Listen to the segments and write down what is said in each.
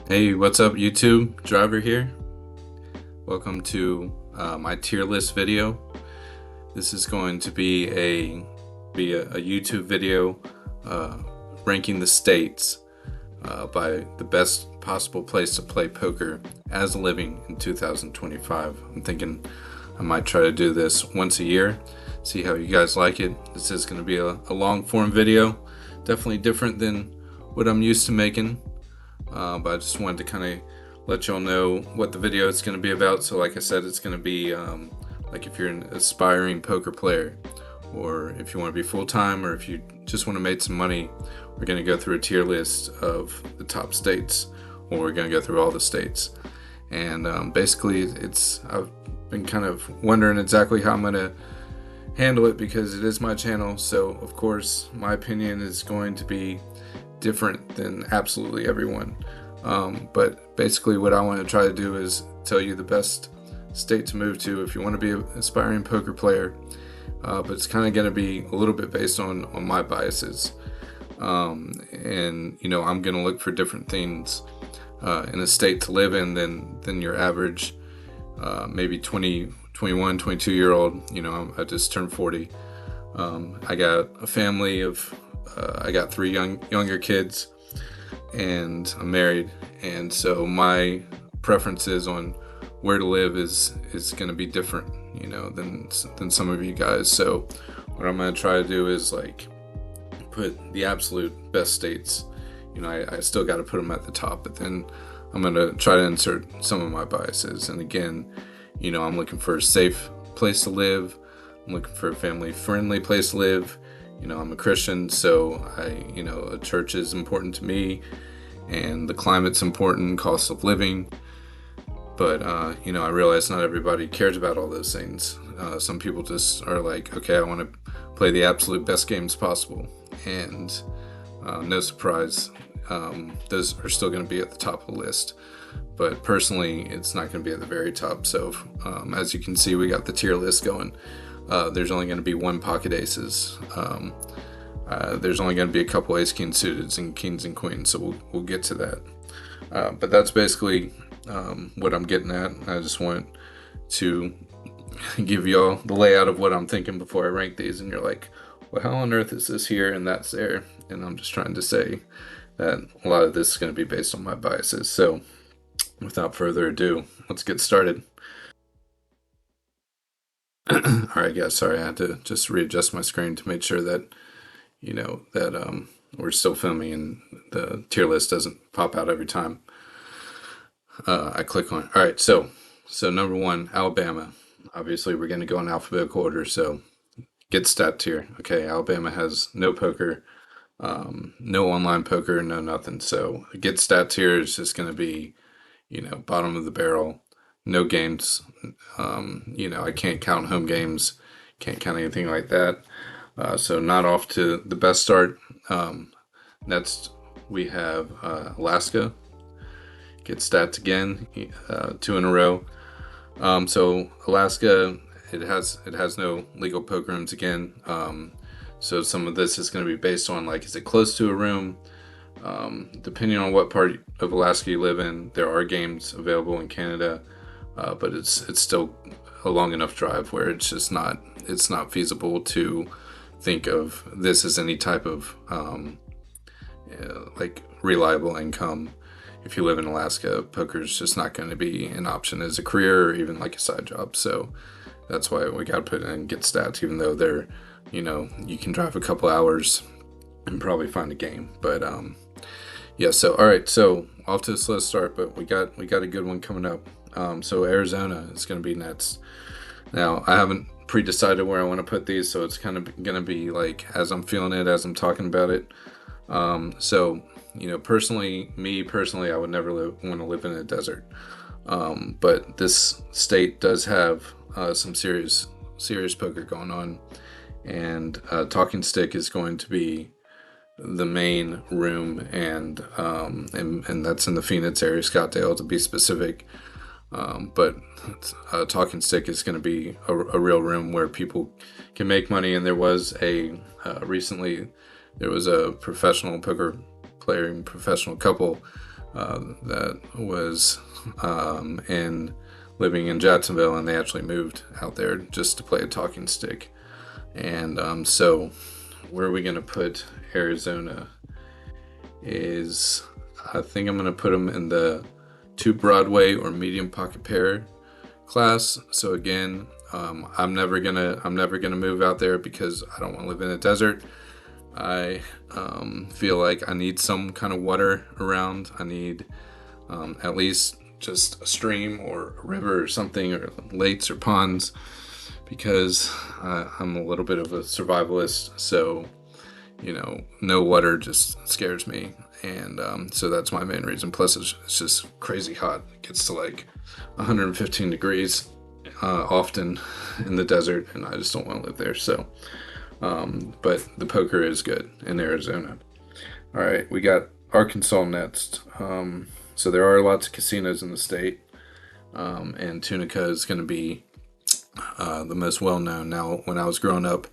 Hey, what's up, YouTube? Driver here. Welcome to my tier list video. This is going to be a YouTube video uh, ranking the states by the best possible place to play poker as a living in 2025. I'm thinking I might try to do this once a year, see how you guys like it. This is going to be a long form video, definitely different than what I'm used to making. But I just wanted to kind of let y'all know what the video is going to be about. So like I said, it's going to be like if you're an aspiring poker player, or if you want to be full-time, or if you just want to make some money, we're going to go through a tier list of the top states, or we're going to go through all the states. And basically I've been kind of wondering exactly how I'm going to handle it, because it is my channel. So of course my opinion is going to be different than absolutely everyone. But basically what I want to try to do is tell you the best state to move to if you want to be an aspiring poker player. But it's kind of going to be a little bit based on my biases. And I'm going to look for different things in a state to live in than your average maybe 20, 21, 22-year-old. I just turned 40. I got a family of I got three younger kids, and I'm married, and so my preferences on where to live is going to be different, than some of you guys. So what I'm going to try to do is like put the absolute best states. I still got to put them at the top, but then I'm going to try to insert some of my biases. And again, I'm looking for a safe place to live. I'm looking for a family-friendly place to live. I'm a Christian, so a church is important to me, and the climate's important, cost of living. But, I realize not everybody cares about all those things. Some people just are like, okay, I want to play the absolute best games possible. And no surprise, those are still going to be at the top of the list. But personally, it's not going to be at the very top. So as you can see, we got the tier list going. There's only going to be one pocket aces. There's only going to be a couple ace king suiteds and kings and queens, so we'll get to that. But that's basically what I'm getting at. I just want to give y'all the layout of what I'm thinking before I rank these, and you're like, well, how on earth is this here and that's there? And I'm just trying to say that a lot of this is going to be based on my biases. So without further ado, let's get started. All right, guys. Sorry, I had to just readjust my screen to make sure that we're still filming and the tier list doesn't pop out every time I click on it. All right, so number one, Alabama. Obviously, we're going to go in alphabetical order. So get stat tier. Okay, Alabama has no poker, no online poker, no nothing. So get stat tier is just going to be, bottom of the barrel. No games. I can't count home games, can't count anything like that. So not off to the best start. Next, we have Alaska. Get stats again, 2 in a row. So Alaska, it has no legal poker rooms again. So some of this is going to be based on, like, is it close to a room? Depending on what part of Alaska you live in, there are games available in Canada. But it's still a long enough drive where it's not feasible to think of this as any type of like reliable income. If you live in Alaska, poker is just not going to be an option as a career or even like a side job. So that's why we got to put in get stats, even though they're, you can drive a couple hours and probably find a game. But yeah. So all right. So off to a slow start, but we got a good one coming up. So Arizona is going to be next. Now, I haven't pre-decided where I want to put these, so it's kind of going to be like as I'm feeling it, as I'm talking about it. So, personally, I would never want to live in a desert. But this state does have some serious poker going on, and Talking Stick is going to be the main room, and that's in the Phoenix area, Scottsdale to be specific. But Talking Stick is going to be a real room where people can make money. And there was recently there was a professional poker player and professional couple that was in living in Jacksonville, and they actually moved out there just to play a talking stick. And so, where are we going to put Arizona? Is I think I'm going to put them in the 2 Broadway or medium pocket pair class. So again, I'm never gonna move out there because I don't want to live in a desert. I feel like I need some kind of water around. I need at least just a stream or a river or something, or lakes or ponds, because I'm a little bit of a survivalist. So no water just scares me, and so that's my main reason. Plus, it's just crazy hot. It gets to like 115 degrees often in the desert, and I just don't want to live there. So, but the poker is good in Arizona. All right, we got Arkansas next. So there are lots of casinos in the state, and Tunica is going to be the most well known. Now, when I was growing up,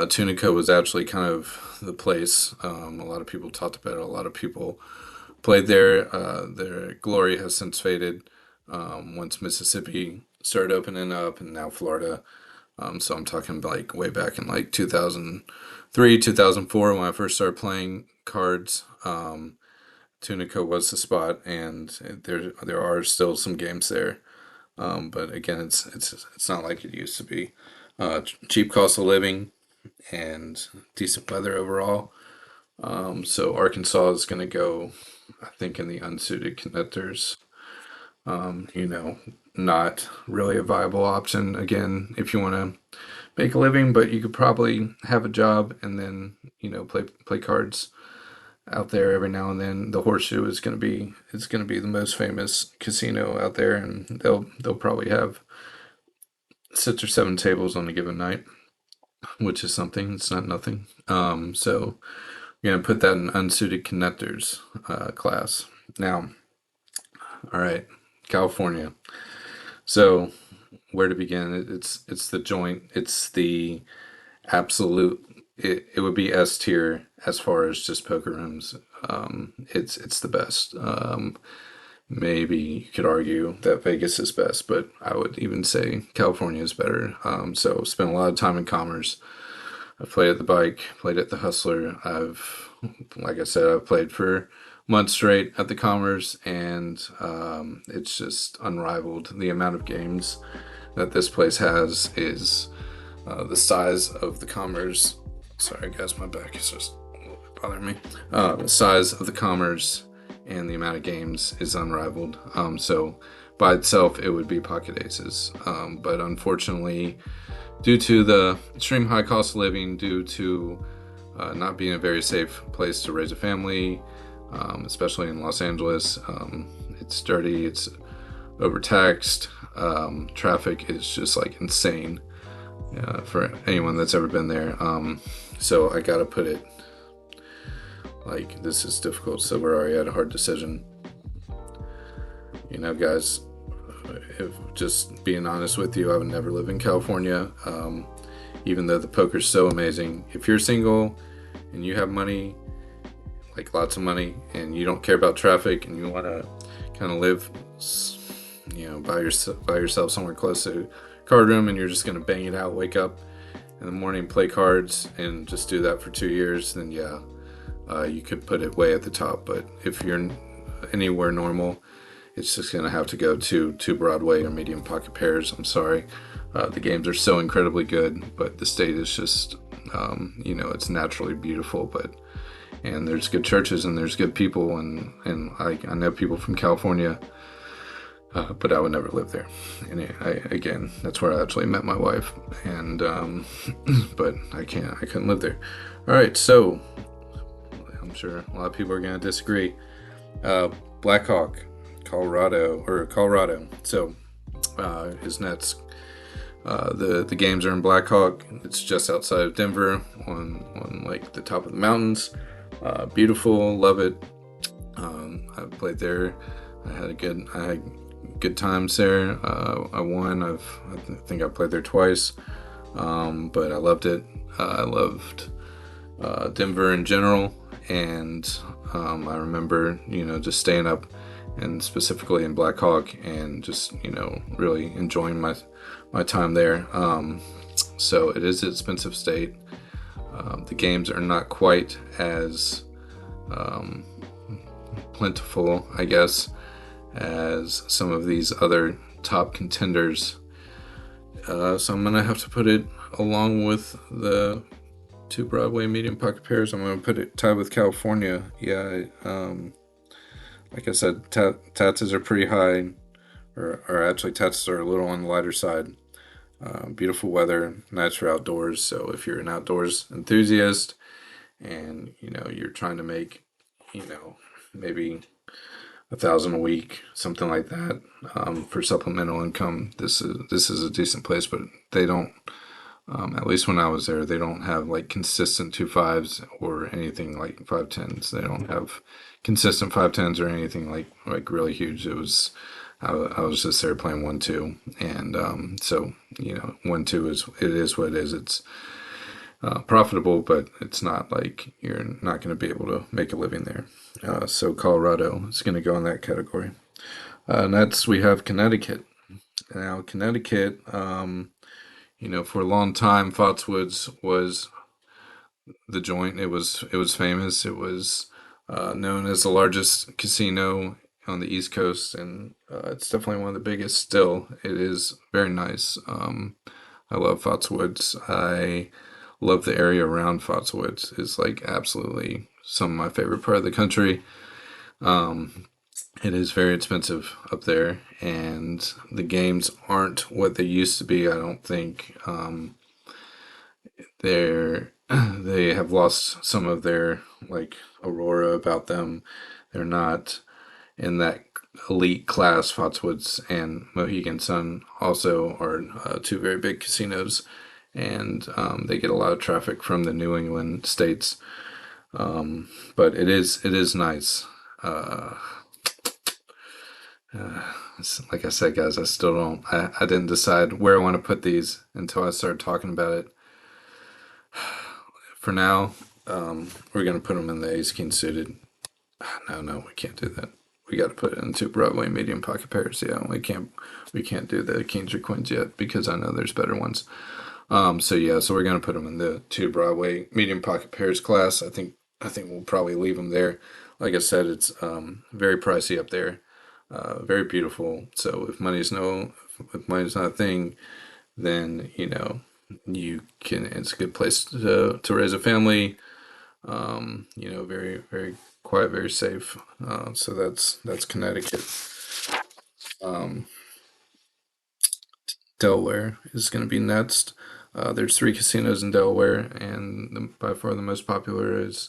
Tunica was actually kind of the place. A lot of people talked about it. A lot of people played there. Their glory has since faded once Mississippi started opening up, and now Florida. So I'm talking like way back in like 2003, 2004 when I first started playing cards. Tunica was the spot, and there are still some games there. But again, it's not like it used to be. Cheap cost of living and decent weather overall. So Arkansas is going to go, I think, in the unsuited connectors. Not really a viable option again if you want to make a living, but you could probably have a job and then play cards out there every now and then. The Horseshoe is going to be the most famous casino out there, and they'll probably have 6 or 7 tables on a given night, which is something. It's not nothing. So we're gonna put that in unsuited connectors class. Now, all right, California. So where to begin? It's the joint. It's the absolute. It would be S tier as far as just poker rooms. It's the best. Maybe you could argue that Vegas is best, but I would even say California is better. So spent a lot of time in Commerce. I've played at the Bike, played at the Hustler. Like I said, I've played for months straight at the Commerce, and it's just unrivaled. The amount of games that this place has is the size of the Commerce. Sorry, guys, my back is just bothering me. The size of the Commerce and the amount of games is unrivaled. So by itself, it would be pocket aces. But unfortunately, due to the extreme high cost of living, due to not being a very safe place to raise a family, especially in Los Angeles, it's dirty, it's overtaxed, traffic is just like insane for anyone that's ever been there. So I gotta put it like, this is difficult. So we're already at a hard decision. Guys, if just being honest with you, I would never live in California. Even though the poker's so amazing. If you're single and you have money, like lots of money, and you don't care about traffic, and you want to kind of live, by yourself somewhere close to a card room, and you're just going to bang it out, wake up in the morning, play cards, and just do that for 2 years, then yeah, you could put it way at the top. But if you're anywhere normal, it's just going to have to go to Broadway or medium pocket pairs. I'm sorry. The games are so incredibly good, but the state is just, it's naturally beautiful, and there's good churches and there's good people, and I know people from California, but I would never live there. And again, that's where I actually met my wife, and but I couldn't live there. All right, so I'm sure a lot of people are going to disagree. Blackhawk, Colorado. So his nets. The games are in Blackhawk. It's just outside of Denver, on like the top of the mountains. Beautiful, love it. I played there. I had good times there. I won. I think I played there twice, but I loved it. I loved Denver in general, and I remember, just staying up, and specifically in Black Hawk, and just, really enjoying my time there. So it is an expensive state. The games are not quite as um, plentiful, I guess, as some of these other top contenders. So I'm gonna have to put it along with the two Broadway medium pocket pairs. I'm gonna put it tied with California. Yeah, like I said, taxes are pretty high, or actually taxes are a little on the lighter side. Beautiful weather, nice for outdoors. So if you're an outdoors enthusiast and you're trying to make, you know, maybe 1,000 a week, something like that, for supplemental income, this is a decent place. But they don't, at least when I was there, they don't have like consistent 2.5s or anything like 5.10s. They don't have consistent 5.10s or anything like really huge. I was just there playing 1-2, and so 1-2 is what it is. It's profitable, but it's not like you're not going to be able to make a living there. So Colorado is going to go in that category. Next we have Connecticut. Now Connecticut, for a long time, Foxwoods was the joint. It was famous. It was known as the largest casino on the East Coast, and it's definitely one of the biggest. Still, it is very nice. I love Foxwoods. I love the area around Foxwoods. It's like absolutely some of my favorite part of the country. Um, it is very expensive up there, and the games aren't what they used to be. I don't think. They're they have lost some of their like aurora about them. They're not in that elite class. Foxwoods and Mohegan Sun also are two very big casinos, and they get a lot of traffic from the New England states. But it is nice. Uh, like I said, guys, I still don't. I didn't decide where I want to put these until I started talking about it. For now, we're gonna put them in the Ace King suited. No, no, we can't do that. We got to put it in two Broadway medium pocket pairs. Yeah, we can't do the Kings or Queens yet because I know there's better ones. So yeah, so we're gonna put them in the two Broadway medium pocket pairs class. I think we'll probably leave them there. Like I said, it's very pricey up there. Very beautiful. So if money's not a thing, then you can. It's a good place to raise a family. Very very quiet, very safe. So that's Connecticut. Um, Delaware is going to be next. There's three casinos in Delaware, and by far the most popular is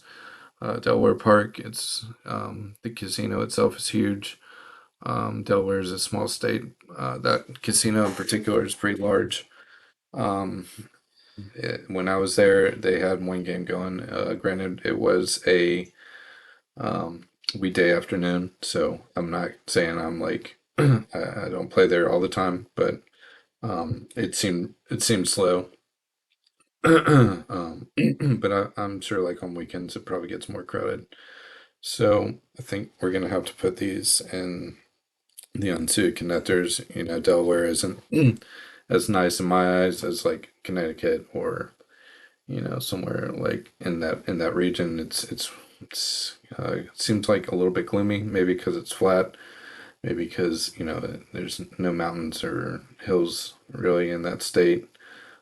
Delaware Park. It's the casino itself is huge. Delaware is a small state. That casino in particular is pretty large. Um, when I was there, they had one game going. Granted, it was a weekday afternoon, so I'm not saying I'm like I don't play there all the time, but it seemed slow. But I'm sure like on weekends it probably gets more crowded. So I think we're gonna have to put these in the unsuited connectors. Delaware isn't as nice in my eyes as like Connecticut or somewhere like in that region. It seems like a little bit gloomy, maybe because it's flat, maybe because there's no mountains or hills really in that state.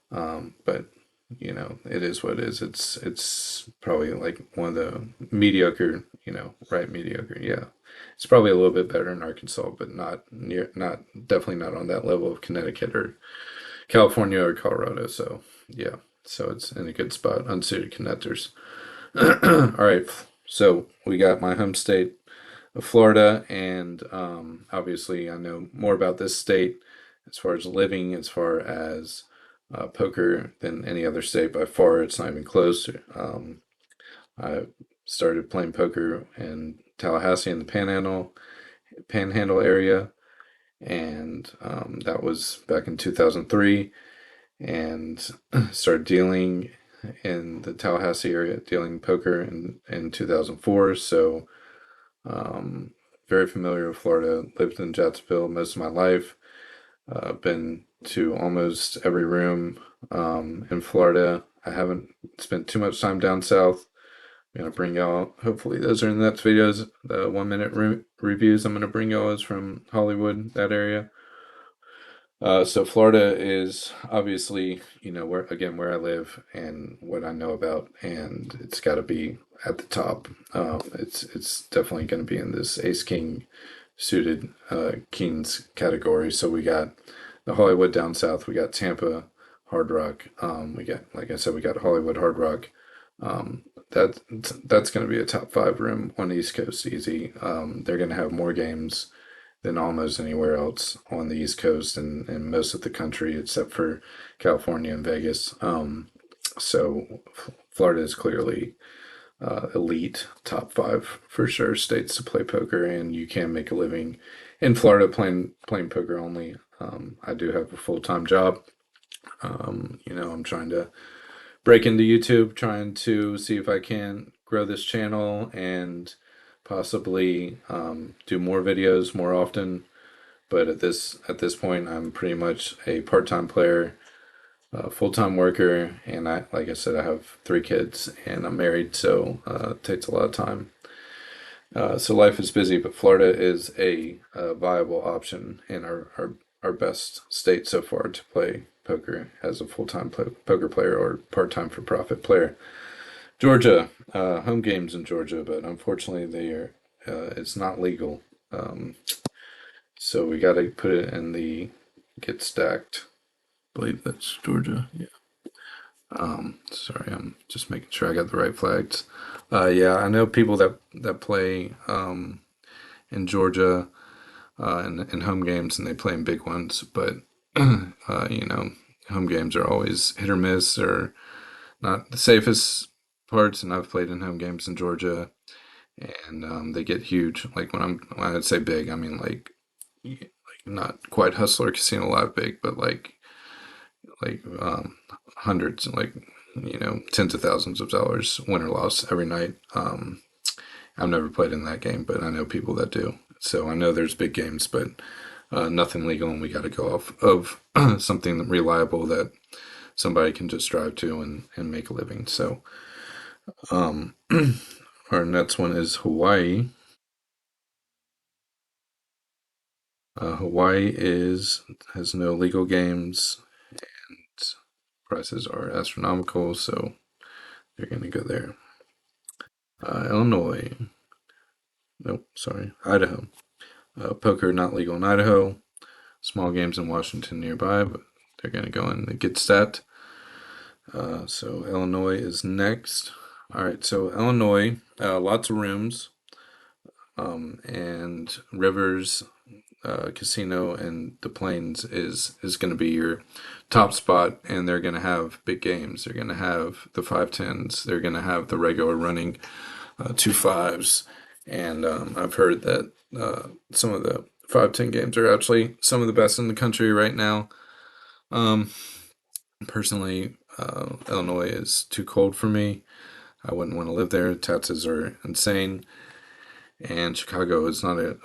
But it is what it is. It's probably like one of the mediocre, right, mediocre. Yeah, it's probably a little bit better in Arkansas, but not definitely not on that level of Connecticut or California or Colorado. So yeah, so it's in a good spot. Unsuited connectors. All right, so we got my home state of Florida, and obviously I know more about this state as far as living, as far as poker than any other state by far. It's not even close. I started playing poker in Tallahassee in the Panhandle area, and that was back in 2003. And started dealing in the Tallahassee area dealing poker in 2004. So um, very familiar with Florida. Lived in Jacksonville most of my life. Been to almost every room in Florida. I haven't spent too much time down south. I'm gonna bring y'all. Hopefully, those are in the next videos. The 1 minute reviews I'm gonna bring y'all is from Hollywood, that area. So Florida is obviously, where I live and what I know about, and it's got to be at the top. It's definitely going to be in this Ace King suited Kings category. So we got the Hollywood down south, we got Tampa Hard Rock, we got, like I said, we got Hollywood Hard Rock. Um, that that's going to be a top five room on the East Coast easy. They're going to have more games than almost anywhere else on the East Coast and most of the country except for California and Vegas. So Florida is clearly elite, top five for sure states to play poker, and you can make a living in Florida playing poker only. I do have a full time job. I'm trying to break into YouTube, trying to see if I can grow this channel and possibly do more videos more often. But at this point, I'm pretty much a part-time player, full-time worker, and like I said, I have 3 kids and I'm married, so it takes a lot of time. So life is busy, but Florida is a viable option in our best state so far to play poker as a full-time poker player or part-time for-profit player. Georgia, home games in Georgia, but unfortunately it's not legal. Um, so we got to put it in the get stacked. I believe that's Georgia. Yeah. Sorry, I'm just making sure I got the right flags. Yeah, I know people that play in Georgia in home games, and they play in big ones, but home games are always hit or miss or not the safest parts. And I've played in home games in Georgia, and they get huge. Like when I say big, I mean like not quite Hustler Casino Live big, but like hundreds, like tens of thousands of dollars win or loss every night. I've never played in that game, but I know people that do. So I know there's big games, but nothing legal, and we got to go off of something reliable that somebody can just drive to and make a living. So um, our next one is Hawaii. Hawaii has no legal games. Prices are astronomical, so they're going to go there. Illinois. Nope, sorry. Idaho. Poker not legal in Idaho. Small games in Washington nearby, but they're going to go in the get stat. So Illinois is next. All right, so Illinois, lots of rooms, and Rivers Casino and the Plains is going to be your top spot, and they're going to have big games. They're going to have the 5-10s. They're going to have the regular running 2 5s, and I've heard that some of the 5-10 games are actually some of the best in the country right now. Um, Personally, Illinois is too cold for me. I wouldn't want to live there. Taxes are insane, and Chicago is not a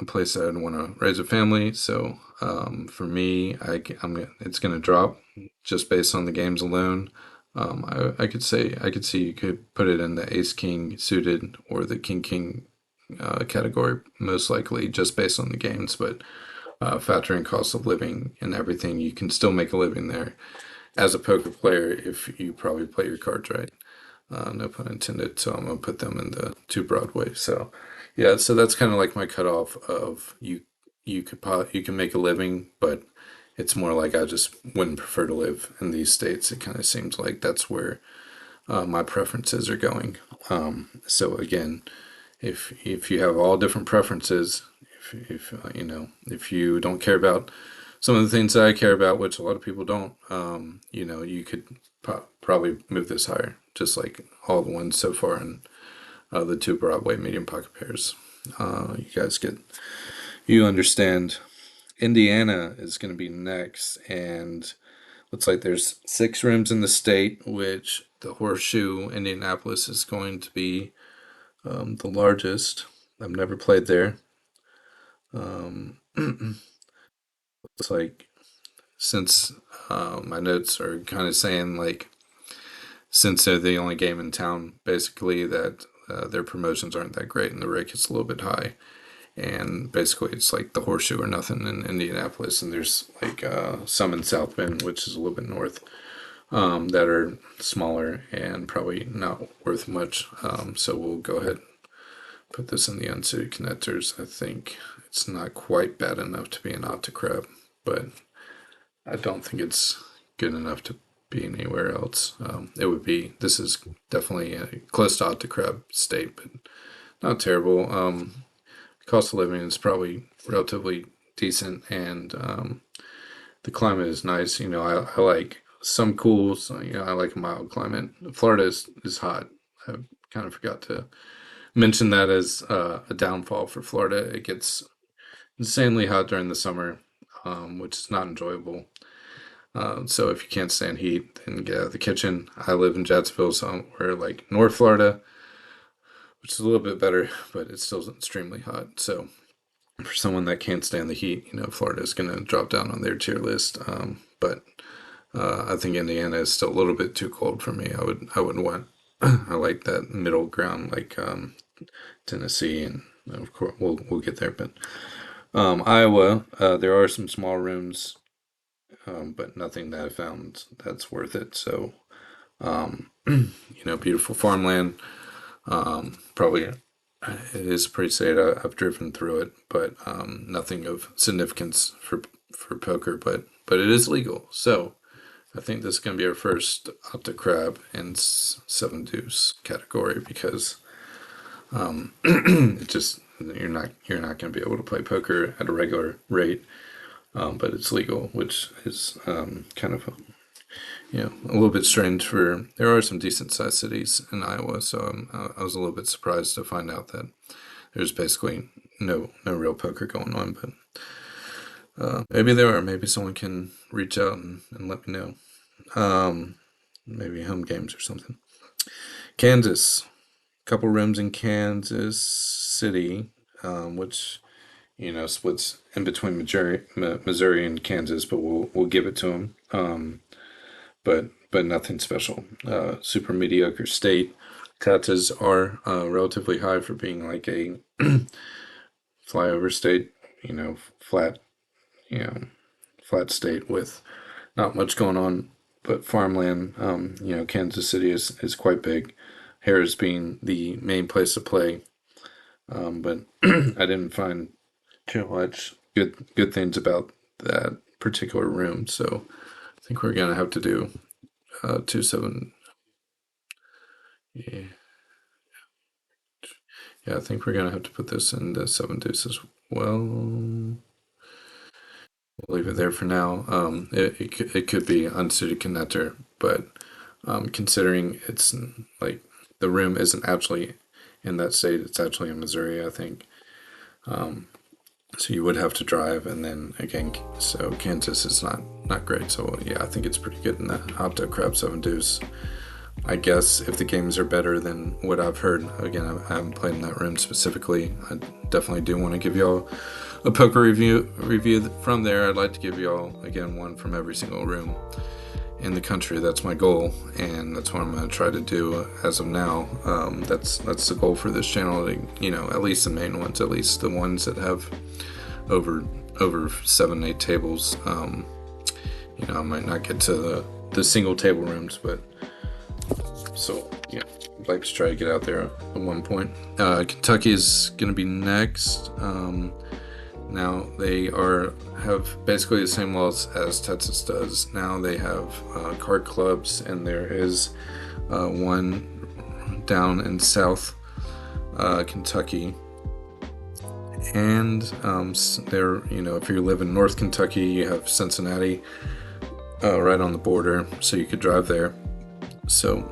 place I'd want to raise a family. So for me, it's going to drop just based on the games alone. I could see you could put it in the Ace King suited or the King King category most likely just based on the games, but factoring cost of living and everything, you can still make a living there as a poker player if you probably play your cards right. No pun intended. So I'm gonna put them in the two Broadway. So yeah, so that's kind of like my cutoff of you can make a living, but it's more like I just wouldn't prefer to live in these states. It kind of seems like that's where my preferences are going. So again, if you have all different preferences, if you don't care about some of the things that I care about, which a lot of people don't, you could probably move this higher, just like all the ones so far in the two Broadway medium pocket pairs. You understand. Indiana is going to be next, and looks like there's 6 rooms in the state, which the Horseshoe Indianapolis is going to be the largest. I've never played there. Um, it's like since my notes are kind of saying like since they're the only game in town, basically that their promotions aren't that great and the rate gets a little bit high. And basically, it's like the Horseshoe or nothing in Indianapolis, and there's like some in South Bend, which is a little bit north, that are smaller and probably not worth much. So we'll go ahead and put this in the uncity connectors. I think it's not quite bad enough to be an Octocrab, but I don't think it's good enough to be anywhere else. It would be, this is definitely a close to Octocrab state, but not terrible. Cost of living is probably relatively decent, and the climate is nice. I like some cool, so, I like a mild climate. Florida is hot. I kind of forgot to mention that as a downfall for Florida. It gets insanely hot during the summer, which is not enjoyable. So if you can't stand heat, then get out of the kitchen. I live in Jacksonville, so we're like North Florida, which is a little bit better, but it's still extremely hot. So for someone that can't stand the heat, Florida is going to drop down on their tier list. But I think Indiana is still a little bit too cold for me. I would want I like that middle ground like Tennessee, and of course we'll get there. But Iowa, there are some small rooms, but nothing that I found that's worth it. So beautiful farmland. Probably it is a pretty state. I've driven through it, but nothing of significance for poker. But it is legal, so I think this is going to be our first Octocrab and seven deuce category because it just you're not going to be able to play poker at a regular rate, but it's legal, which is kind of a little bit strange. There are some decent sized cities in Iowa, so I was a little bit surprised to find out that there's basically no real poker going on. But maybe there are. Maybe someone can reach out and let me know. Maybe home games or something. Kansas, couple rooms in Kansas City, which splits in between Missouri and Kansas, but we'll give it to them. But nothing special. Super mediocre state. Taxes are relatively high for being like a flyover state. Flat, flat state with not much going on but farmland. Kansas City is quite big. Harris being the main place to play, but I didn't find too much good things about that particular room. So I think we're gonna have to do 2-7. Yeah, yeah. I think we're gonna have to put this in the seven deuce as well. We'll leave it there for now. It could be unsuited connector, but considering it's like the room isn't actually in that state, it's actually in Missouri, I think. So you would have to drive, and then again, so Kansas is not great. So yeah, I think it's pretty good in that Octocrab seven deuce. I guess if the games are better than what I've heard, again, I haven't played in that room specifically. I definitely do want to give y'all a poker review from there. I'd like to give y'all again one from every single room in the country. That's my goal, and that's what I'm going to try to do as of now. That's the goal for this channel. At least the main ones, at least the ones that have over 7-8 tables. I might not get to the single table rooms, but so yeah, I'd like to try to get out there at one point. Kentucky is going to be next. Now they have basically the same laws as Texas does. Now they have card clubs, and there is one down in South Kentucky. And there, if you live in North Kentucky, you have Cincinnati right on the border, so you could drive there. So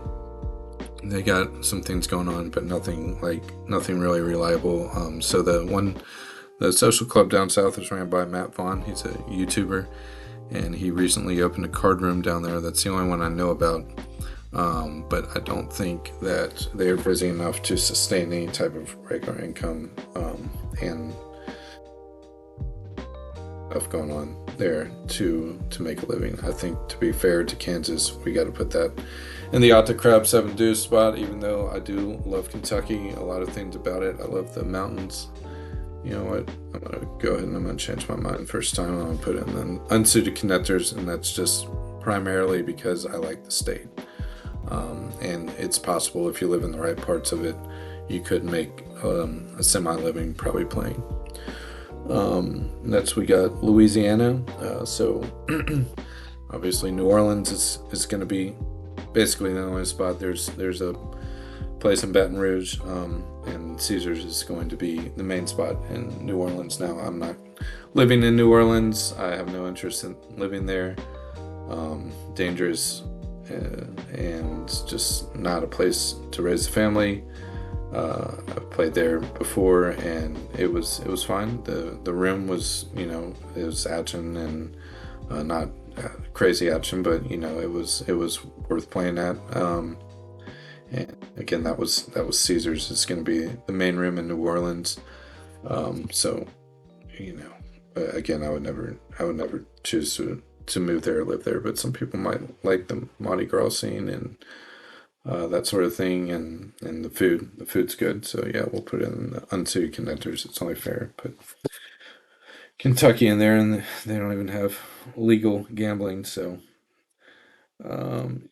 they got some things going on, but nothing really reliable. So the social club down south is ran by Matt Vaughn. He's a YouTuber, and he recently opened a card room down there. That's the only one I know about. but I don't think that they are busy enough to sustain any type of regular income, and stuff going on there to make a living. I think, to be fair to Kansas, we got to put that in the Otta Crab 7 Deuce spot, even though I do love Kentucky. A lot of things about it. I love the mountains. You know what? I'm going to go ahead and I'm going to change my mind first time. I'm going to put in the unsuited connectors, and that's just primarily because I like the state. And it's possible, if you live in the right parts of it, you could make a semi-living probably playing. Next we got Louisiana. So obviously New Orleans is going to be basically the only spot. There's a place in Baton Rouge, and Caesars is going to be the main spot in New Orleans. Now, I'm not living in New Orleans. I have no interest in living there. Dangerous, and just not a place to raise a family. I've played there before, and it was fine. The rim was, it was action, and not crazy action, but it was worth playing at. And again, that was Caesars. It's going to be the main rim in New Orleans. So, again, I would never choose to move there or live there. But some people might like the Mardi Gras scene and that sort of thing, and the food. The food's good. So yeah, we'll put it in the unsuited connectors. It's only fair. Put Kentucky in there, and they don't even have legal gambling. So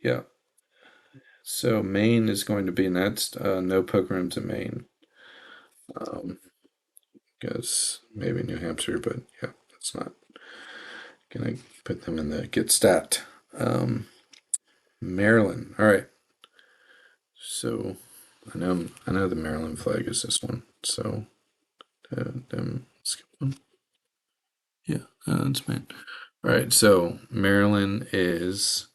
yeah. So Maine is going to be next. No poker rooms in Maine. Guess maybe New Hampshire, but yeah, that's not gonna put them in the get stat. Maryland. All right. So I know the Maryland flag is this one. So skip one. Yeah, that's Maine. All right. So Maryland is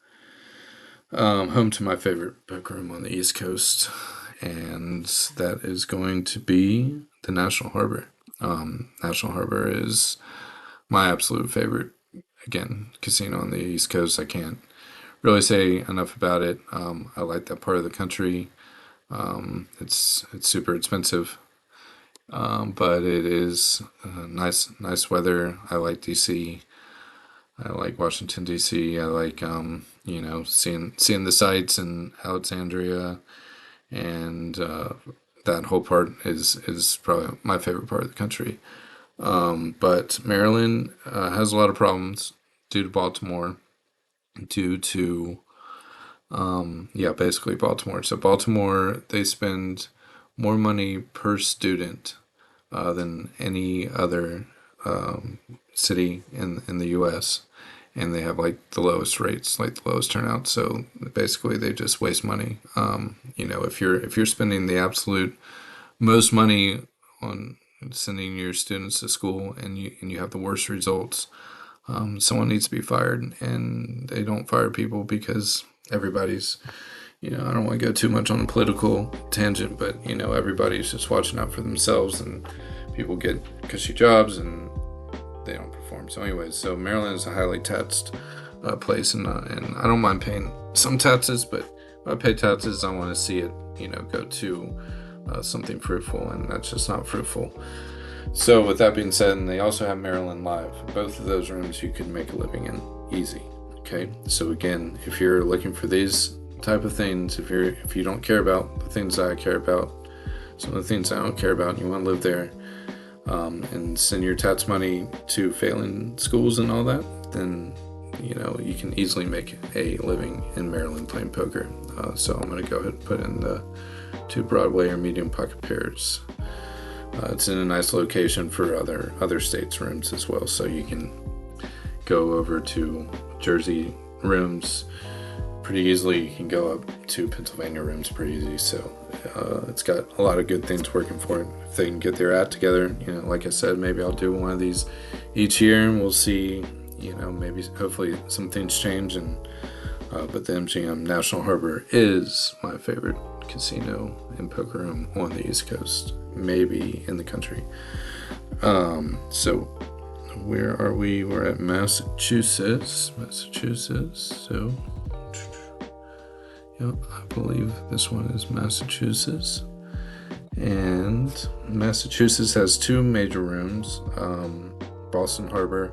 home to my favorite poker room on the East Coast, and that is going to be the National Harbor. National Harbor is my absolute favorite, again, casino on the East Coast. I can't really say enough about it. I like that part of the country. It's super expensive, but it is nice weather. I like DC. I like Washington D.C. I like seeing the sights in Alexandria, and that whole part is probably my favorite part of the country. But Maryland has a lot of problems due to Baltimore, due to basically Baltimore. So Baltimore, they spend more money per student than any other city in the U.S., and they have like the lowest rates, like the lowest turnout. So basically, they just waste money. If you're spending the absolute most money on sending your students to school, and you have the worst results, someone needs to be fired, and they don't fire people because everybody's, I don't want to go too much on a political tangent, but everybody's just watching out for themselves, and people get cushy jobs and they don't perform. So anyways, so Maryland is a highly taxed place, and I don't mind paying some taxes, but if I pay taxes, I want to see it, go to something fruitful, and that's just not fruitful. So with that being said, and they also have Maryland Live. Both of those rooms you can make a living in easy. Okay, so again, if you're looking for these type of things, if you don't care about the things that I care about, some of the things I don't care about, and you want to live there, and send your tax money to failing schools and all that, then you can easily make a living in Maryland playing poker. So I'm going to go ahead and put in the 2 Broadway or medium pocket pairs. It's in a nice location for other states' rooms as well, so you can go over to Jersey rooms pretty easily. You can go up to Pennsylvania rooms pretty easy. So it's got a lot of good things working for it. If they can get their act together, like I said, maybe I'll do one of these each year, and we'll see. Maybe hopefully some things change. And but the MGM National Harbor is my favorite casino and poker room on the East Coast, maybe in the country. So where are we? We're at Massachusetts. So Yep, I believe this one is Massachusetts. And Massachusetts has two major rooms, Boston Harbor,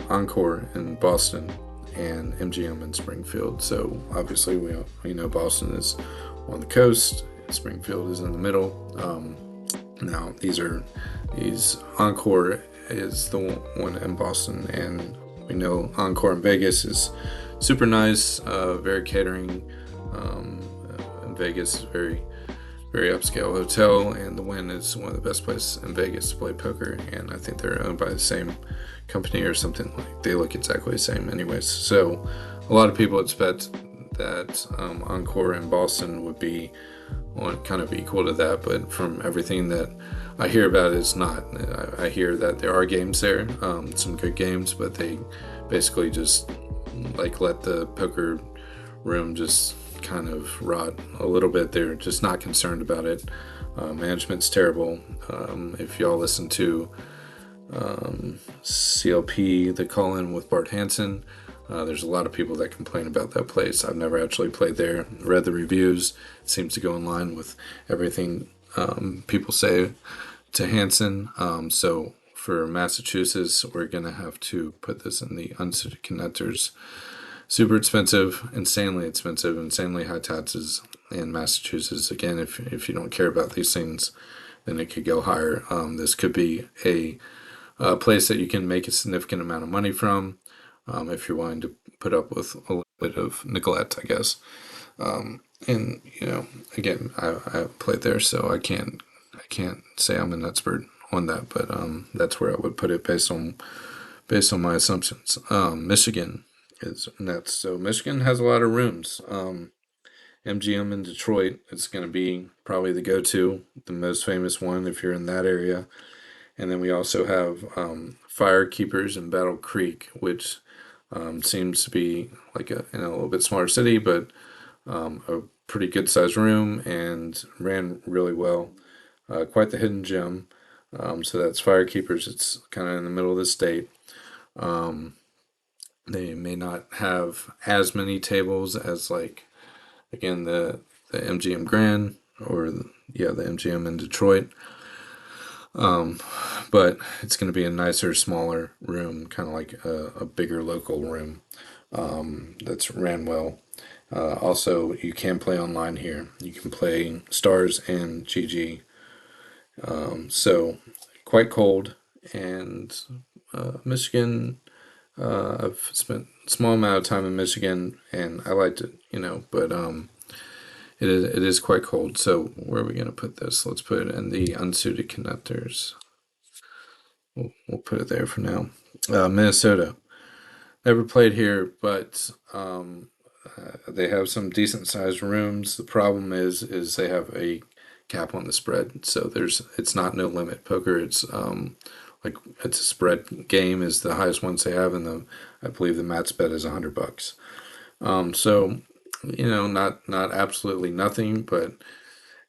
Encore in Boston, and MGM in Springfield. So obviously we know Boston is on the coast, Springfield is in the middle. Now these Encore is the one in Boston, and we know Encore in Vegas is super nice, very catering. In Vegas, very upscale hotel, and the Wynn is one of the best places in Vegas to play poker. And I think they're owned by the same company or something. Like they look exactly the same, anyways. So a lot of people expect that Encore in Boston would be on kind of equal to that, but from everything that I hear about it, it's not. I hear that there are games there, some good games, but they basically just like let the poker room just kind of rot a little bit. They're just not concerned about it. Management's terrible. If y'all listen to CLP, the call-in with Bart Hansen, there's a lot of people that complain about that place. I've never actually played there. Read the reviews. It seems to go in line with everything people say to Hansen. So for Massachusetts, we're going to have to put this in the unsuited connectors. Super expensive, insanely high taxes in Massachusetts. Again, if you don't care about these things, then it could go higher. This could be a place that you can make a significant amount of money from if you're willing to put up with a little bit of neglect, I guess. And again, I haven't played there, so I can't say I'm an expert on that, but that's where I would put it based on my assumptions. Michigan is next. So Michigan has a lot of rooms. MGM in Detroit is going to be probably the go-to, the most famous one if you're in that area. And then we also have Firekeepers in Battle Creek, which seems to be like a little bit smaller city, but a pretty good sized room and ran really well. Quite the hidden gem. So that's Firekeepers. It's kind of in the middle of the state. They may not have as many tables as again the MGM Grand or the MGM in Detroit. But it's going to be a nicer, smaller room, kind of like a bigger local room that's ran well. Also, you can play online here. You can play Stars and GG. So quite cold, and Michigan. I've spent a small amount of time in Michigan, and I liked it, but it is quite cold. So where are we gonna put this? Let's put it in the unsuited connectors. We'll put it there for now. Minnesota. Never played here, but they have some decent sized rooms. The problem is they have a cap on the spread, so it's not no limit poker. It's it's a spread game is the highest ones they have, and I believe the max bet is $100. So not absolutely nothing, but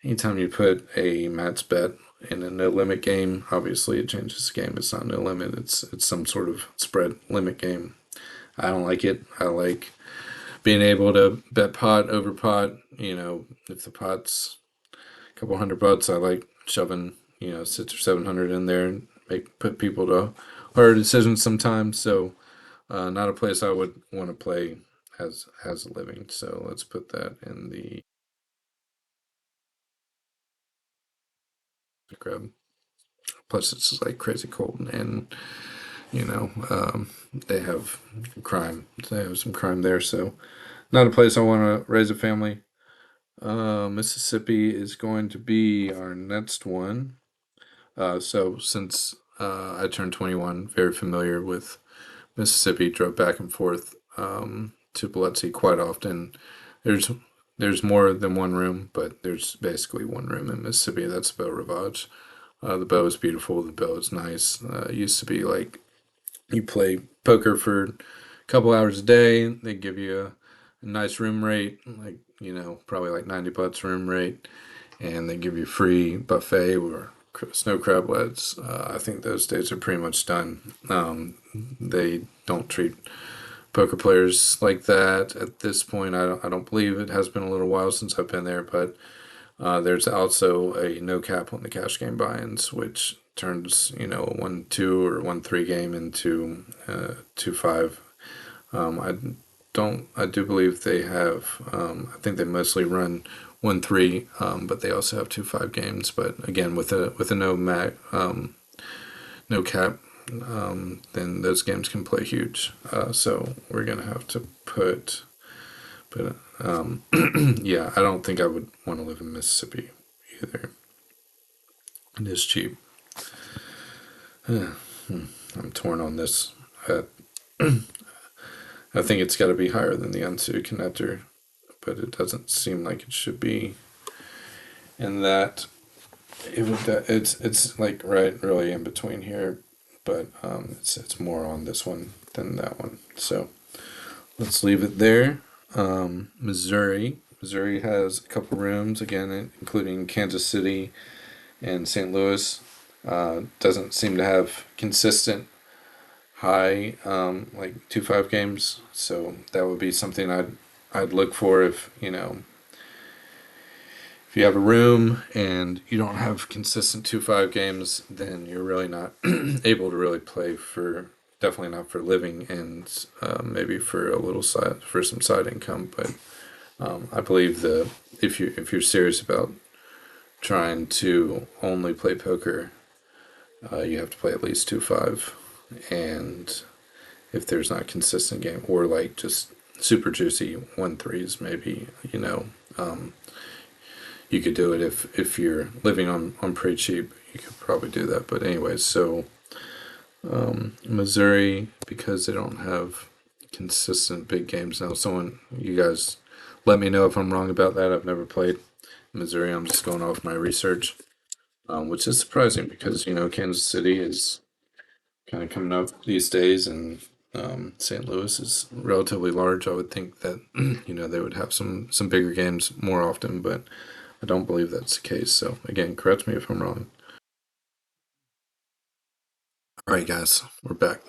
anytime you put a max bet in a no limit game, obviously it changes the game. It's not no limit. It's some sort of spread limit game. I don't like it. I like being able to bet pot over pot. If the pot's a couple $100, I like shoving 600 or 700 in there and put people to harder decisions sometimes. So not a place I would want to play as a living. So let's put that in the crib. Plus it's like crazy cold, and they have crime. They have some crime there, so not a place I want to raise a family. Mississippi is going to be our next one. So since I turned 21, very familiar with Mississippi, drove back and forth to Biloxi quite often. There's more than one room, but there's basically one room in Mississippi. That's Beau Rivage. The Beau is beautiful. The Beau is nice. It used to be like you play poker for a couple hours a day. They give you a nice room rate, probably like $90 room rate, and they give you free buffet or snow crab legs. I think those days are pretty much done. They don't treat poker players like that at this point. I don't believe it has been a little while since I've been there, but there's also a no cap on the cash game buy-ins, which turns a 1-2 or 1-3 game into 2-5. I do believe they have. I think they mostly run 1-3, but they also have 2-5 games. But again, with a no cap, then those games can play huge. So we're gonna have to but yeah, I don't think I would want to live in Mississippi either. It is cheap. I'm torn on this. I think it's got to be higher than the unsuited connector, but it doesn't seem like it should be. And that it's like right really in between here, but it's more on this one than that one. So let's leave it there. Missouri has a couple rooms again, including Kansas City and St. Louis. Doesn't seem to have consistent high like 2-5 games, so that would be something I'd look for if you have a room and you don't have consistent 2-5 games, then you're really not able to really play for, definitely not for living, and maybe for a little side, for some side income. But I believe if you're serious about trying to only play poker, you have to play at least 2-5, and if there's not a consistent game or like just super juicy 1-3s, maybe you could do it if you're living on pretty cheap. You could probably do that. But anyways, so Missouri, because they don't have consistent big games now. You guys let me know if I'm wrong about that. I've never played Missouri. I'm just going off my research, which is surprising because Kansas City is kind of coming up these days, and St. Louis is relatively large. I would think that they would have some bigger games more often, but I don't believe that's the case. So again, correct me if I'm wrong. All right, guys, we're back.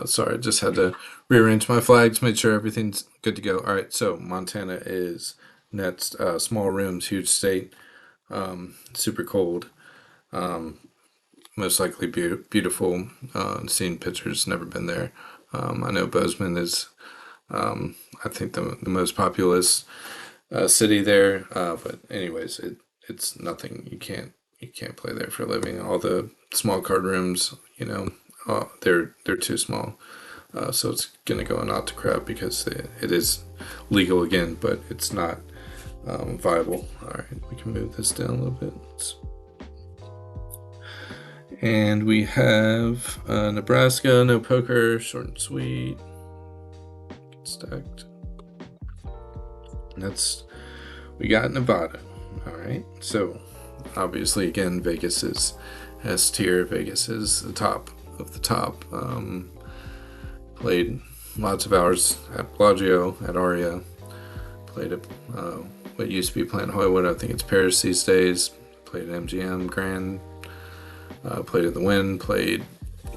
Sorry, I just had to rearrange my flags, make sure everything's good to go. All right, so Montana is next. Small rooms, huge state, super cold. Most likely beautiful. Seen pictures, never been there. I know Bozeman is, I think, the most populous city there. But anyways, it's nothing. You can't play there for a living. All the small card rooms, they're too small. So it's gonna go not to crap because it is legal again, but it's not viable. All right, we can move this down a little bit. And we have Nebraska, no poker, short and sweet. Get stacked. And we got Nevada. All right, so obviously again Vegas is S tier. Vegas is the top of the top. Played lots of hours at Bellagio, at Aria. Played at what used to be Planet Hollywood. I think it's Paris these days. Played at MGM Grand. Played at the Wynn. Played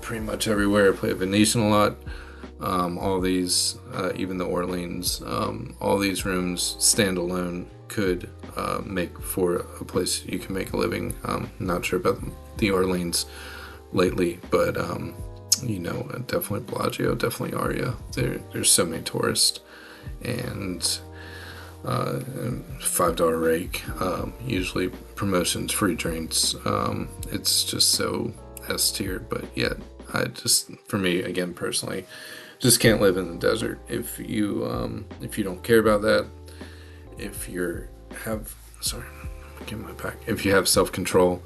pretty much everywhere. Played at Venetian a lot. All these, even the Orleans, all these rooms standalone could make for a place you can make a living. Not sure about the Orleans lately, but definitely Bellagio, definitely Aria. There's so many tourists, and $5 rake, usually promotions, free drinks. It's just so S tier, but yet for me again personally, just can't live in the desert. If you don't care about that, if you have self-control,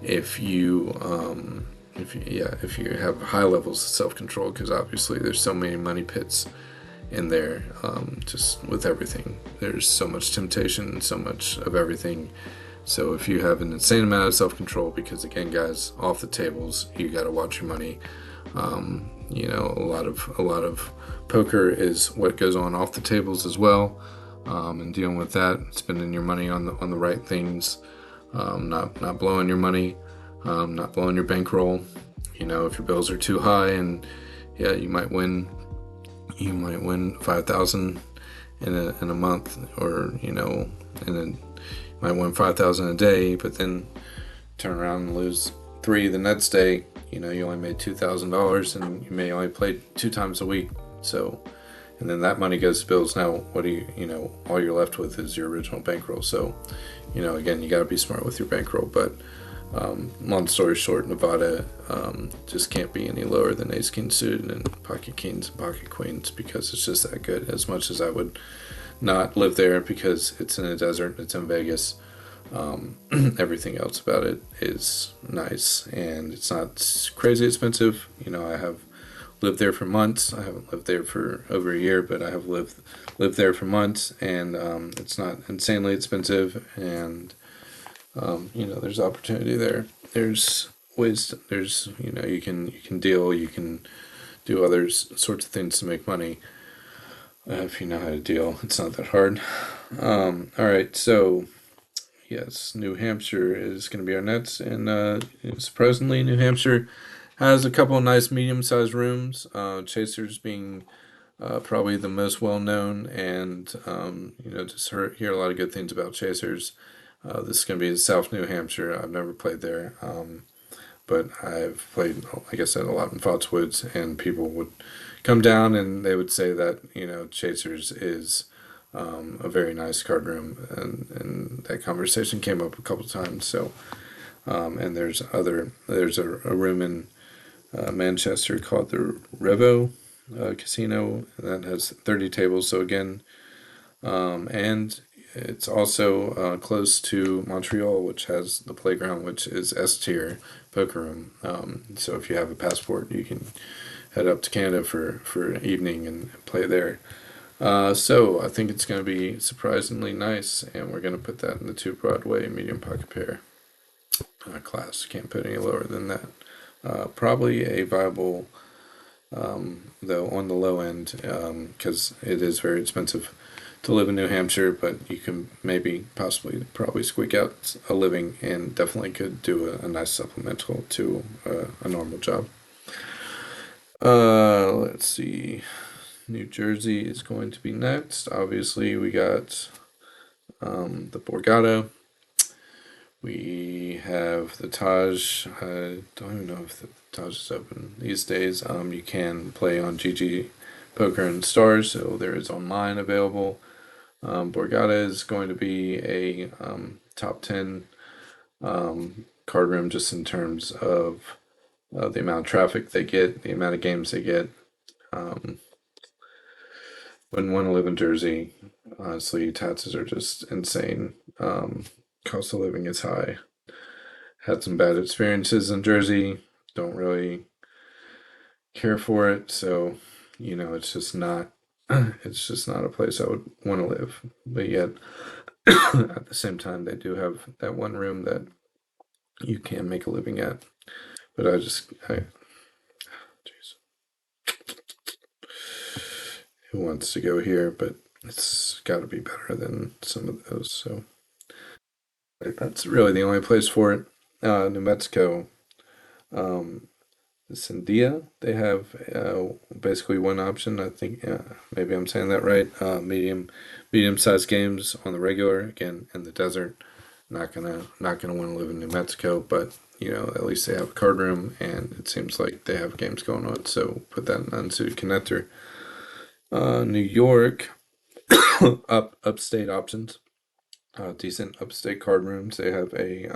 if you have high levels of self-control, because obviously there's so many money pits in there, just with everything. There's so much temptation, so much of everything. So if you have an insane amount of self-control, because again, guys, off the tables, you got to watch your money. A lot of poker is what goes on off the tables as well, and dealing with that, spending your money on the right things, not blowing your money, not blowing your bankroll. If your bills are too high, and yeah, you might win you might win 5,000 in a month, or and then you might win 5,000 a day, but then turn around and lose three the next day. You only made $2,000, and you may only play 2 times a week. So, and then that money goes to bills. Now, what do all you're left with is your original bankroll. So, again, you got to be smart with your bankroll. But long story short, Nevada just can't be any lower than ace king suited and pocket kings and pocket queens, because it's just that good. As much as I would not live there because it's in a desert, it's in Vegas, everything else about it is nice, and it's not crazy expensive. I have lived there for months. I haven't lived there for over a year, but I have lived there for months, and it's not insanely expensive. And there's opportunity there. There's ways. You can deal. You can do other sorts of things to make money. If you know how to deal, it's not that hard. All right, so yes, New Hampshire is going to be our next, and surprisingly, New Hampshire has a couple of nice medium-sized rooms. Chasers being probably the most well-known, and just hear a lot of good things about Chasers. This is going to be in South New Hampshire. I've never played there, but I've played, like I said, a lot in Foxwoods, and people would come down and they would say that Chasers is a very nice card room, and that conversation came up a couple times. So, and there's a room in Manchester called the Revo Casino that has 30 tables. So again, and it's also close to Montreal, which has the Playground, which is S tier poker room. So if you have a passport, you can head up to Canada for an evening and play there. So I think it's going to be surprisingly nice, and we're going to put that in the 2 Broadway medium pocket pair class. Can't put any lower than that. Probably a viable, though on the low end, because it is very expensive to live in New Hampshire, but you can probably squeak out a living, and definitely could do a nice supplemental to a normal job. Let's see. New Jersey is going to be next. Obviously, we got the Borgata. We have the Taj. I don't even know if the Taj is open these days. You can play on GG Poker and Stars, so there is online available. Borgata is going to be a top 10 card room, just in terms of the amount of traffic they get, the amount of games they get. Wouldn't want to live in Jersey. Honestly, taxes are just insane. Cost of living is high. Had some bad experiences in Jersey. Don't really care for it. So, it's just not. It's just not a place I would want to live. But yet, at the same time, they do have that one room that you can make a living at. But jeez. Who wants to go here? But it's got to be better than some of those. So that's really the only place for it. New Mexico, Sandia. They have basically one option. I think maybe I'm saying that right. Medium-sized games on the regular. Again, in the desert. Not gonna want to live in New Mexico, but at least they have a card room, and it seems like they have games going on. So put that in unsuited connector. New York, upstate options. Decent upstate card rooms. They have a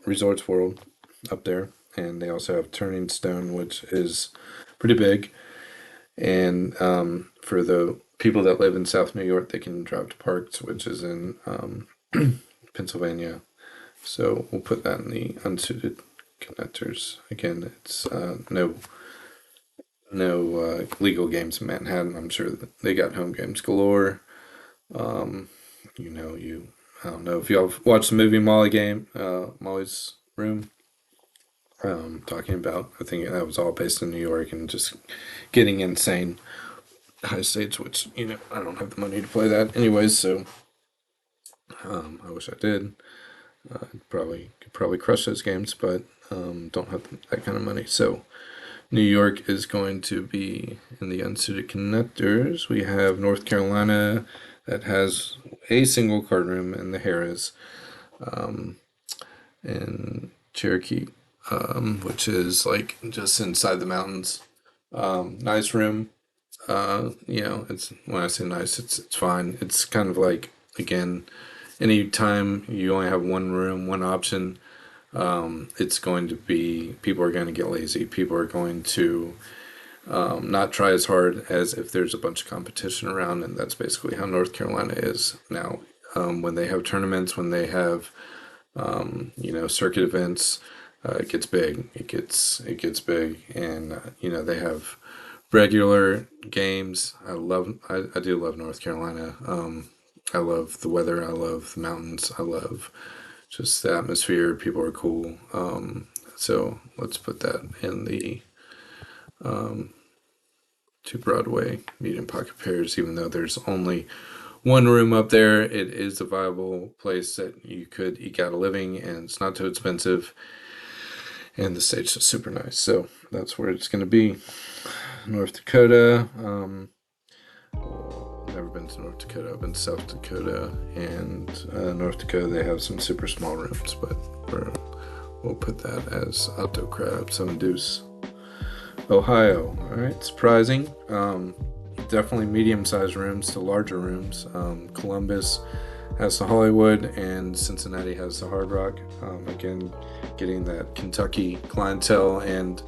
Resorts World up there, and they also have Turning Stone, which is pretty big. And for the people that live in South New York, they can drive to Parks, which is in Pennsylvania. So we'll put that in the unsuited connectors. Again, it's no legal games in Manhattan. I'm sure that they got home games galore. I don't know if y'all watched the movie Molly's Room. Talking about, I think that was all based in New York, and just getting insane high stakes, which I don't have the money to play that anyways. So I wish I did. Could probably crush those games, but don't have that kind of money. So New York is going to be in the unsuited connectors. We have North Carolina that has a single card room in the Harrah's, and Cherokee, which is like just inside the mountains. Nice room. It's when I say nice, it's fine. It's kind of like, again, anytime you only have one room, one option, it's going to be, people are going to get lazy. People are going to not try as hard as if there's a bunch of competition around, and that's basically how North Carolina is now. When they have tournaments, when they have circuit events, it gets big. It gets big, and they have regular games. I do love North Carolina. I love the weather. I love the mountains. I love just the atmosphere. People are cool. So let's put that in the two Broadway medium pocket pairs. Even though there's only one room up there, it is a viable place that you could eke out a living, and it's not too expensive. And the stage is super nice. So that's where it's going to be. North Dakota. Never been to North Dakota. I've been to South Dakota, and North Dakota, they have some super small rooms, but we'll put that as Octo Crab, 7 Deuce. Ohio. All right, surprising. Definitely medium-sized rooms to larger rooms. Columbus has the Hollywood, and Cincinnati has the Hard Rock. Again, getting that Kentucky clientele and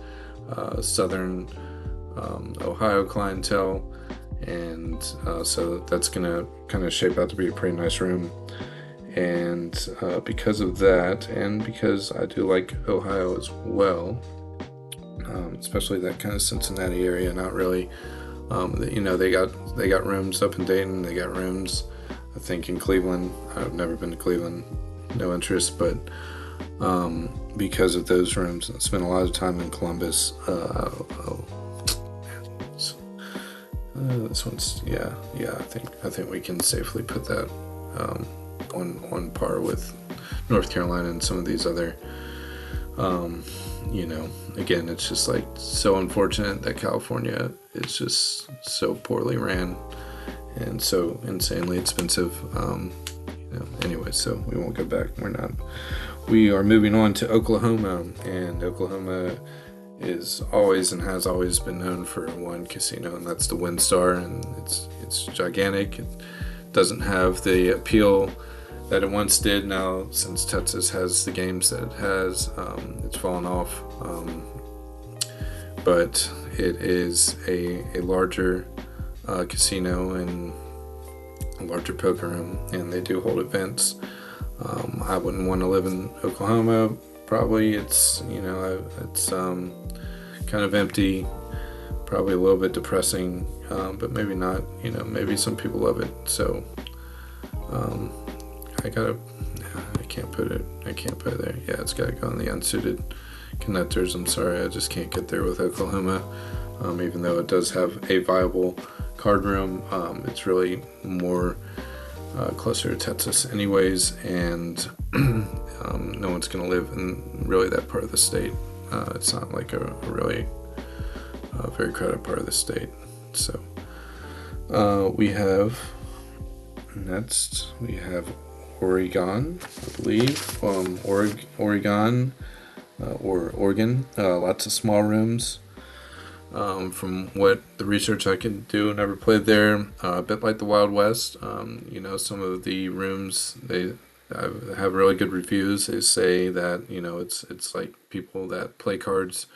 southern Ohio clientele, and so that's gonna kind of shape out to be a pretty nice room. And because of that, and because I do like Ohio as well, especially that kind of Cincinnati area, not really. They got rooms up in Dayton. They got rooms, I think, in Cleveland. I've never been to Cleveland, no interest, but because of those rooms, I spent a lot of time in Columbus. This one's I think we can safely put that on par with North Carolina and some of these other. Again, it's just like so unfortunate that California is just so poorly ran and so insanely expensive. Anyway, so we won't go back. We are moving on to Oklahoma, and Oklahoma is always and has always been known for one casino, and that's the WinStar, and it's gigantic. It doesn't have the appeal that it once did. Now, since Texas has the games that it has, it's fallen off. But it is a larger casino and a larger poker room, and they do hold events. I wouldn't want to live in Oklahoma. Probably it's kind of empty, probably a little bit depressing, but maybe not. Maybe some people love it. So I can't put it there. Yeah, it's gotta go on the unsuited connectors. I'm sorry, I just can't get there with Oklahoma. Even though it does have a viable card room, it's really more closer to Texas anyways, and no one's gonna live in really that part of the state. It's not like a really very crowded part of the state. So we have Oregon, I believe. Oregon or Oregon. Lots of small rooms. From what the research I can do, never played there. A bit like the Wild West. Some of the rooms they have really good reviews. They say that it's like people that play cards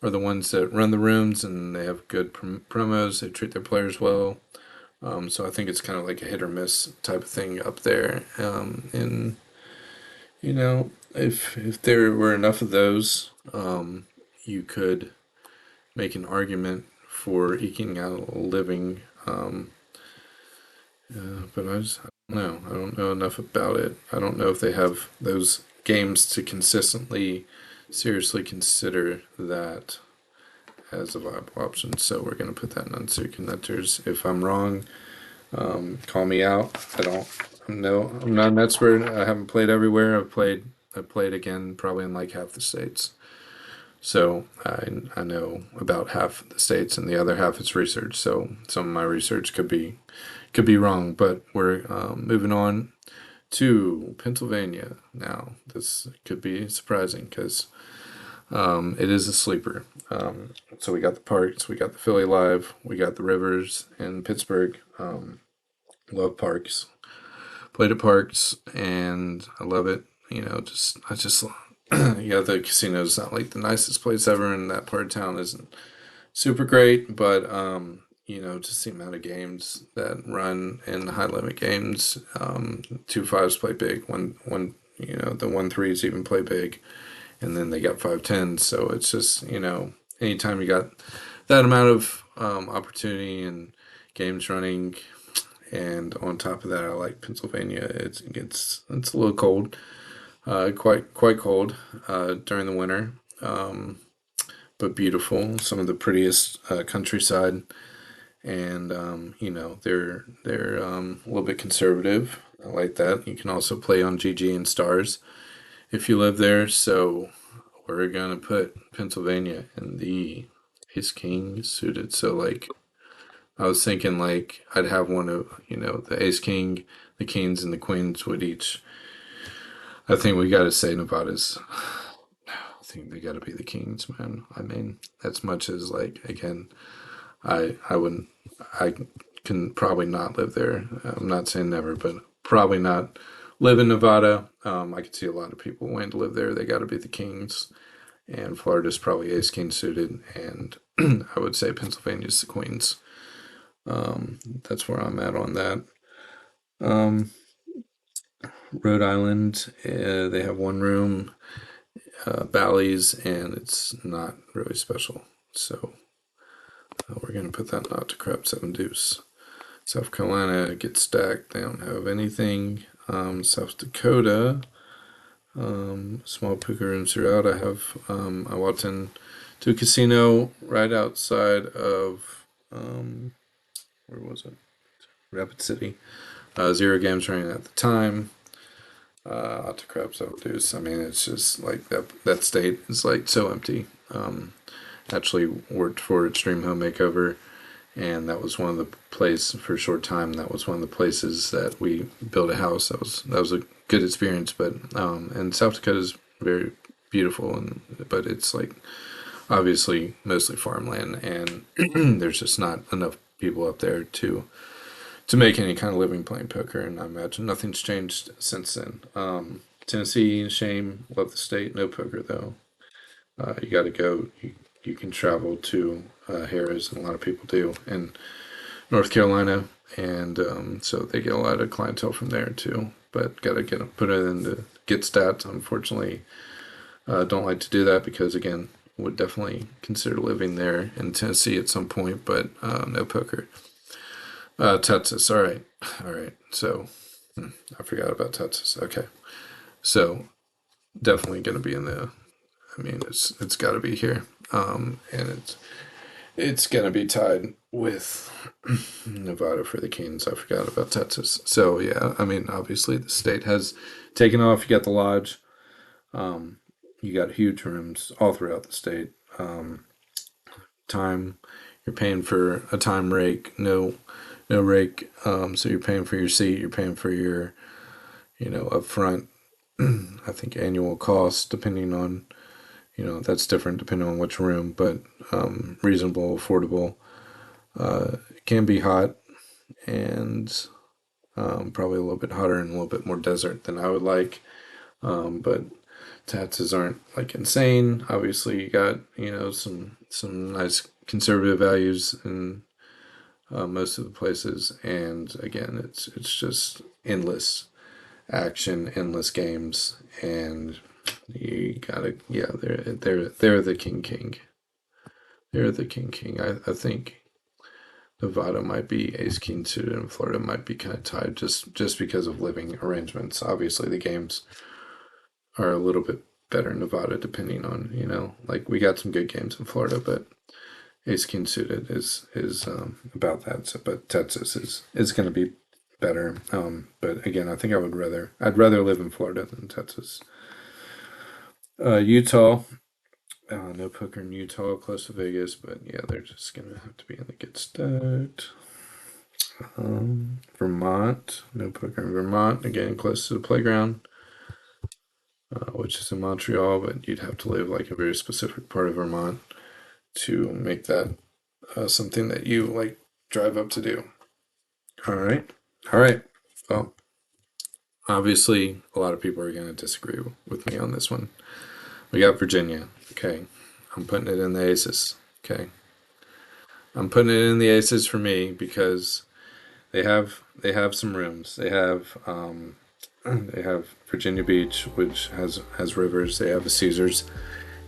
are the ones that run the rooms, and they have good promos. They treat their players well. So I think it's kind of like a hit or miss type of thing up there. And if there were enough of those, you could make an argument for eking out a living. But I don't know. I don't know enough about it. I don't know if they have those games to consistently, seriously consider that as a viable option. So we're going to put that in unsuited connectors. If I'm wrong, call me out. I'm not an expert. I haven't played everywhere. I've played again probably in like half the states. So I know about half the states, and the other half is research. So some of my research could be wrong, but we're moving on to Pennsylvania now. This could be surprising because it is a sleeper. So we got the Parks, we got the Philly Live, we got the Rivers in Pittsburgh. Love Parks. Played at Parks, and I love it. Just I just yeah, the casino's not like the nicest place ever, and that part of town isn't super great, but just the amount of games that run in high limit games. 2 5s play big. The 1 3s even play big, and then they got 5 10s. So it's just anytime you got that amount of opportunity and games running, and on top of that, I like Pennsylvania. It's a little cold, quite cold during the winter, but beautiful. Some of the prettiest countryside, and they're a little bit conservative. I like that. You can also play on GG and Stars if you live there. So we're gonna put Pennsylvania in the Ace King suited. So like I was thinking like I'd have one of the Ace King, the Kings, and the Queens would each. I think we got to say Nevada's. I think they got to be the Kings, man. I mean, as much as like again, I wouldn't. I can probably not live there. I'm not saying never, but probably not live in Nevada. I could see a lot of people wanting to live there. They got to be the Kings, and Florida's probably Ace King suited, and I would say Pennsylvania's the Queens. That's where I'm at on that. Um, Rhode Island, they have one room, Bally's, and it's not really special. So we're going to put that not to crap 7 deuce. South Carolina gets stacked. They don't have anything. South Dakota, small poker rooms throughout. I walked in to a casino right outside of, where was it? Rapid City. Zero games running at the time. Out to crap 7 deuce. I mean, it's just like that state is like so empty. Actually worked for Extreme Home Makeover, and that was one of the places for a short time. That was one of the places that we built a house. That was a good experience. But and South Dakota is very beautiful, but it's like obviously mostly farmland, and there's just not enough people up there to make any kind of living playing poker. And I imagine nothing's changed since then. Tennessee, shame, love the state, no poker though. You got to go. You can travel to Harrah's, and a lot of people do, and North Carolina, and so they get a lot of clientele from there too. But got to put it in to get stats. Unfortunately, don't like to do that because again, would definitely consider living there in Tennessee at some point, but no poker. Texas, all right, all right. So I forgot about Texas. Okay, so definitely going to be in the. I mean, it's got to be here, and it's going to be tied with Nevada for the Kings. I forgot about Texas. So yeah, I mean, obviously the state has taken off. You got the lodge. You got huge rooms all throughout the state. Time, you're paying for a time rake. No rake. So you're paying for your seat. You're paying for your upfront. I think annual cost depending on that's different depending on which room, but reasonable, affordable. It can be hot and probably a little bit hotter and a little bit more desert than I would like. But taxes aren't like insane. Obviously, you got some nice conservative values in most of the places, and again, it's just endless action, endless games, and you gotta they're the king. They're the king. I think Nevada might be ace king suited, and Florida might be kind of tied just because of living arrangements. Obviously, the games are a little bit better in Nevada, depending on like we got some good games in Florida, but ace king suited is about that. So, but Texas is going to be better. But again, I think I'd rather live in Florida than Texas. Utah No poker in Utah, close to Vegas, but yeah, they're just gonna have to be in the good start. Vermont, no poker in Vermont, again, close to the playground, which is in Montreal, but you'd have to live like a very specific part of Vermont to make that something that you like drive up to do. All right. All right. Well, obviously, a lot of people are going to disagree with me on this one. We got Virginia. Okay. I'm putting it in the aces. Okay. I'm putting it in the aces for me because they have some rooms. They have Virginia Beach, which has rivers. They have a Caesars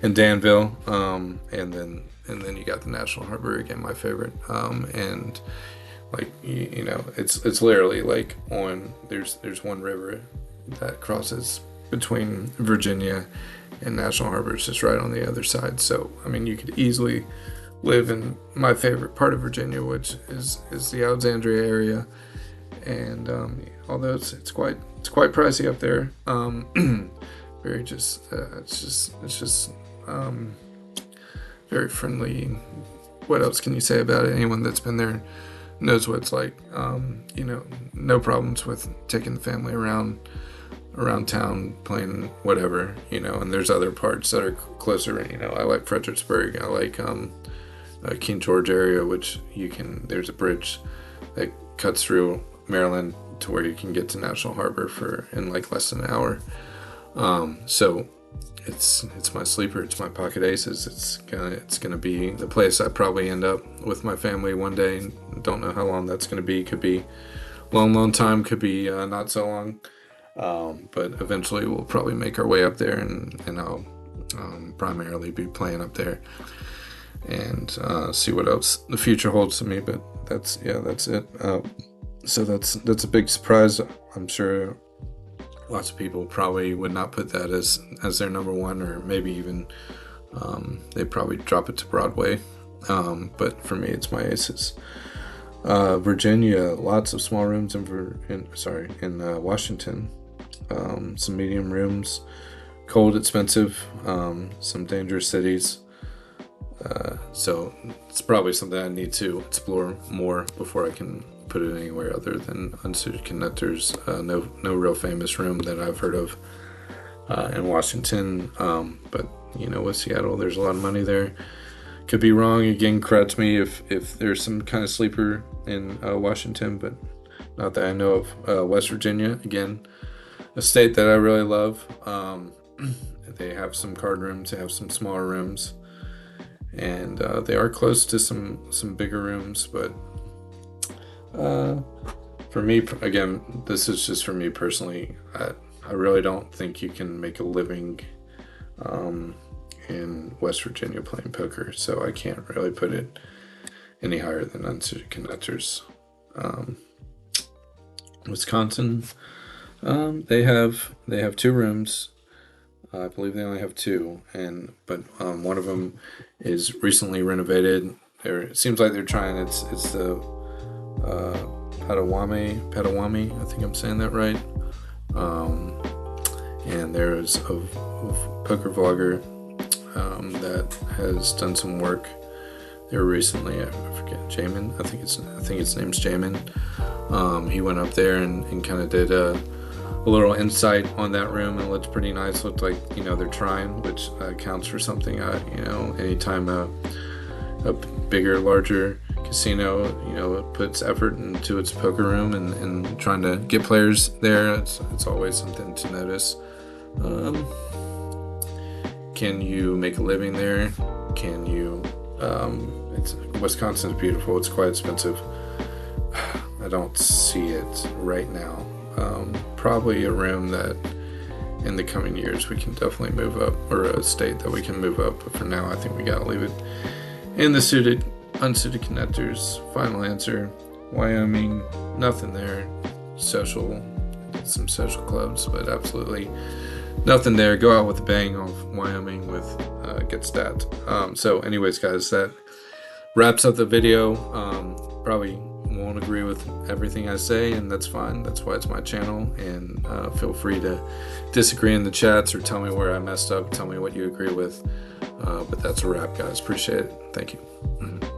in Danville, and then you got the National Harbor again, my favorite. And like it's literally like there's one river that crosses between Virginia and National Harbor. It's just right on the other side. So I mean, you could easily live in my favorite part of Virginia, which is the Alexandria area. And although it's quite pricey up there, very it's just very friendly. What else can you say about it? Anyone that's been there knows what it's like. No problems with taking the family around town, playing whatever, and there's other parts that are closer. I like Fredericksburg. I like King George area, which there's a bridge that cuts through Maryland to where you can get to National Harbor in like less than an hour. So it's my sleeper. It's my pocket aces. It's gonna be the place I probably end up with my family one day. Don't know how long that's gonna be. Could be long time. Could be not so long. But eventually we'll probably make our way up there, and I'll primarily be playing up there and see what else the future holds to me. But that's it. So that's a big surprise. I'm sure lots of people probably would not put that as their number one, or maybe even they'd probably drop it to Broadway. But for me, it's my aces. Virginia, lots of small rooms in Washington. Some medium rooms, cold, expensive, some dangerous cities. So it's probably something I need to explore more before I can put it anywhere other than Unsuited Connectors. No real famous room that I've heard of in Washington. But with Seattle, there's a lot of money there. Could be wrong. Again, correct me if there's some kind of sleeper in Washington, but not that I know of. West Virginia, again, a state that I really love. They have some card rooms. They have some smaller rooms. And they are close to some bigger rooms, but for me, again, this is just for me personally. I really don't think you can make a living in West Virginia playing poker, so I can't really put it any higher than Unsuited Connectors. Wisconsin, they have two rooms. I believe they only have two, but one of them is recently renovated. It seems like they're trying. It's the Potawatomi. I think I'm saying that right. And there's a poker vlogger that has done some work there recently. I forget, Jamin. I think his name's Jamin. He went up there and kind of did a little insight on that room, and it looked pretty nice. Looked like they're trying, which counts for something. Anytime a bigger, larger casino it puts effort into its poker room and trying to get players there, it's always something to notice. Can you make a living there? Can you Wisconsin's beautiful. It's quite expensive. I don't see it right now. Probably a room that in the coming years we can definitely move up, or a state that we can move up, but for now I think we gotta leave it in the unsuited connectors. Final answer, Wyoming, nothing there. Some social clubs, but absolutely nothing there. Go out with a bang off Wyoming with Get Stat. So anyways, guys, that wraps up the video. Probably won't agree with everything I say, and that's fine. That's why it's my channel, and feel free to disagree in the chats or tell me where I messed up, tell me what you agree with. But that's a wrap, guys. Appreciate it. Thank you.